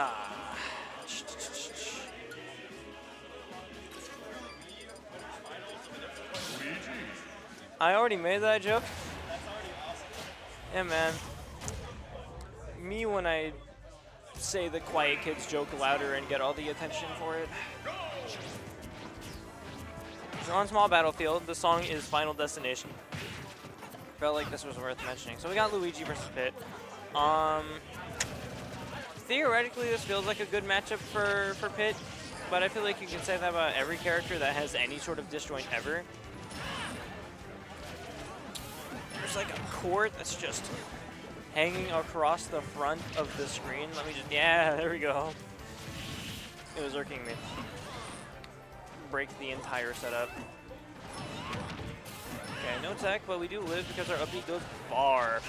Ah. I already made that joke. Yeah, man. Me when I say the quiet kids joke louder and get all the attention for it. We're on Small Battlefield. The song is Final Destination. Felt like this was worth mentioning. So we got Luigi versus Pit. Theoretically, this feels like a good matchup for Pit, but I feel like you can say that about every character that has any sort of disjoint ever. There's like a cord that's just hanging across the front of the screen. Let me just, yeah, there we go. It was irking me. Break the entire setup. Okay, no tech, but we do live because our upbeat goes far.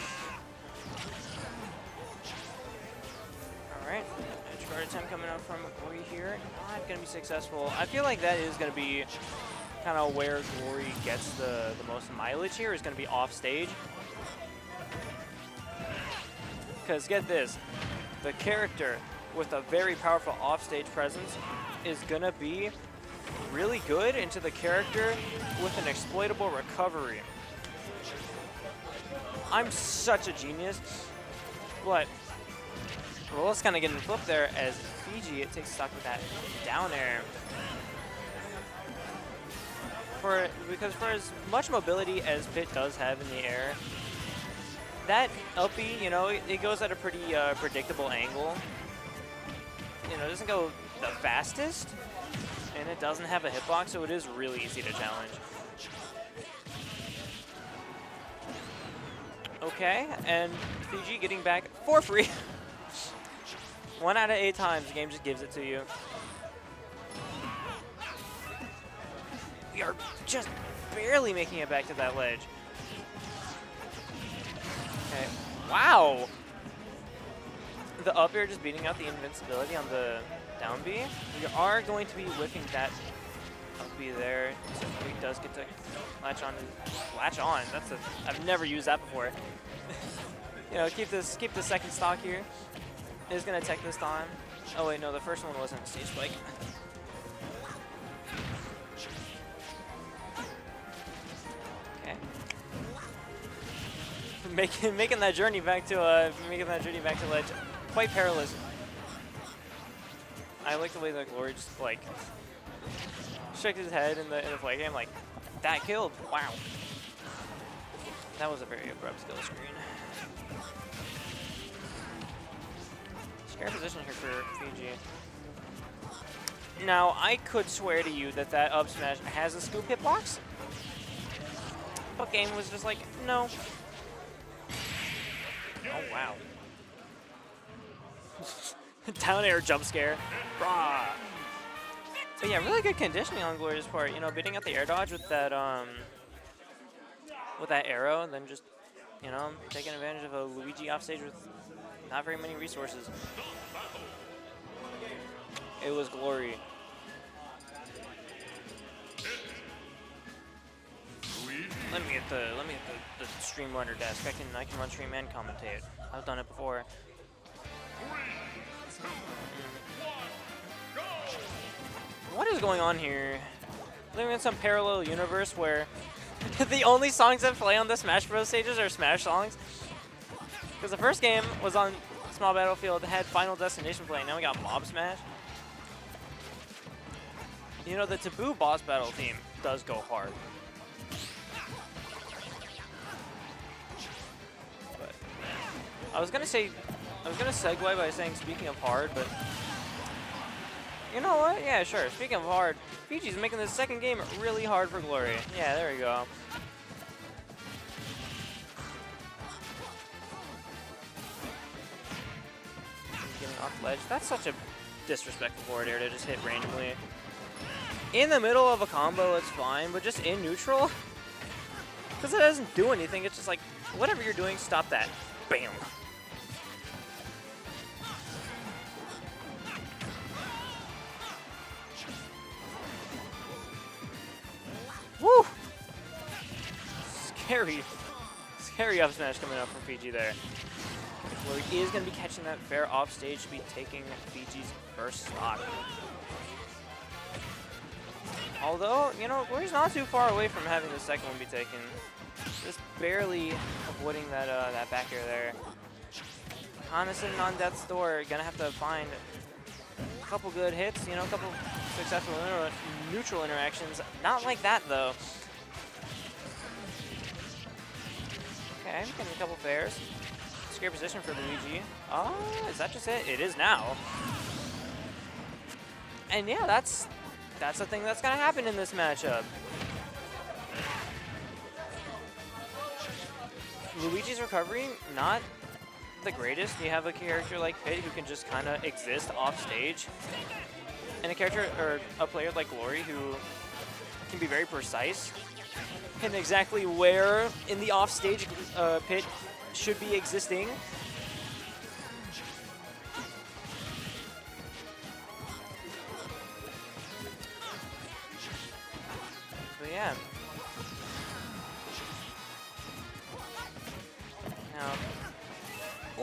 Alright, edge guard attempt coming up from Glory here. Not going to be successful. I feel like that is going to be kind of where Glory gets the most mileage here, is going to be off stage. Because get this, the character with a very powerful offstage presence is going to be really good into the character with an exploitable recovery. I'm such a genius, but Roll's kind of getting flipped there as Fiji, it takes stock with that down air. Because for as much mobility as Pit does have in the air, that up B, you know, it goes at a pretty predictable angle. You know, it doesn't go the fastest, and it doesn't have a hitbox, so it is really easy to challenge. Okay, and Fiji getting back for free. 1 out of 8 times, the game just gives it to you. We are just barely making it back to that ledge. Okay, wow! The up air just beating out the invincibility on the down B. We are going to be whipping that up B there. So he does get to latch on. That's I've never used that before. You know, keep the second stock here. Is gonna tech this time. Oh wait, no, the first one wasn't a stage spike. Okay. Making that journey back to ledge, quite perilous. I like the way that Glory just like shook his head in the play game, like that killed. Wow. That was a very abrupt skill screen. Scare position here for Fiji. Now, I could swear to you that that up smash has a scoop hitbox, but game was just like, no. Oh, wow. Down air jump scare. Rah. But yeah, really good conditioning on Glory's part. You know, beating out the air dodge with that arrow, and then just, you know, taking advantage of a Luigi offstage with not very many resources. It was Glory. Let me get the stream runner desk. I can run stream and commentate. I've done it before. What is going on here? Living in some parallel universe where the only songs that play on the Smash Bros. Stages are Smash songs. Because the first game was on Small Battlefield, had Final Destination play. Now we got Mob Smash. You know, the Taboo boss battle theme does go hard. But I was gonna segue by saying speaking of hard, but you know what? Yeah, sure. Speaking of hard, Fiji's making this second game really hard for Glory. Yeah, there we go. Getting off ledge. That's such a disrespectful forward air to just hit randomly. In the middle of a combo, it's fine, but just in neutral? Because it doesn't do anything. It's just like, whatever you're doing, stop that. Bam. Woo! Scary up smash coming up from Fiji there. Glory is going to be catching that fair off stage to be taking Fiji's first stock. Although, you know, Glory's not too far away from having the second one be taken. Just barely avoiding that that back air there. Hana sitting on death's door, gonna have to find a couple good hits, you know, a couple successful neutral interactions. Not like that though. Okay, getting a couple fairs. It's a great position for Luigi. Oh, is that just it? It is now. And yeah, that's the thing that's gonna happen in this matchup. Luigi's recovery, not the greatest. You have a character like Pit who can just kind of exist off stage, and a character or a player like Glory who can be very precise in exactly where in the off stage Pit should be existing. But yeah. Now,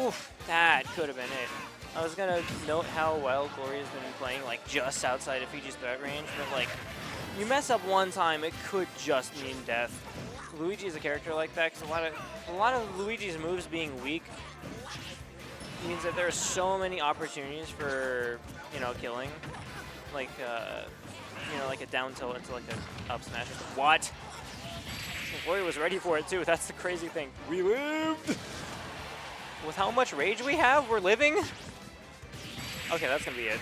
oof, that could have been it. I was gonna note how well Glory has been playing, like just outside of Fiji's threat range, but like, you mess up one time, it could just mean death. Luigi is a character like that, because a lot of Luigi's moves being weak means that there are so many opportunities for, you know, killing, like you know, like a down tilt into like a up smash. What? Glory was ready for it too. That's the crazy thing. We lived. With how much rage we have, we're living. Okay, that's gonna be it.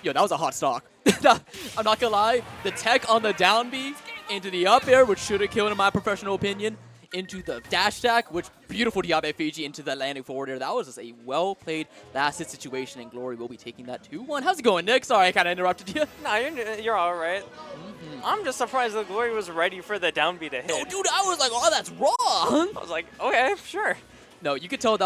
Yo, that was a hot stock. I'm not gonna lie. The tech on the down B into the up air, which should have killed in my professional opinion, into the dash attack, which beautiful Diabe Fiji into the landing forward air. That was just a well-played last-hit situation, and Glory will be taking that 2-1. How's it going, Nick? Sorry, I kind of interrupted you. No, you're all right. I'm just surprised that Glory was ready for the down B to hit. No, dude, I was like, oh, that's wrong. I was like, okay, sure. No, you could tell that was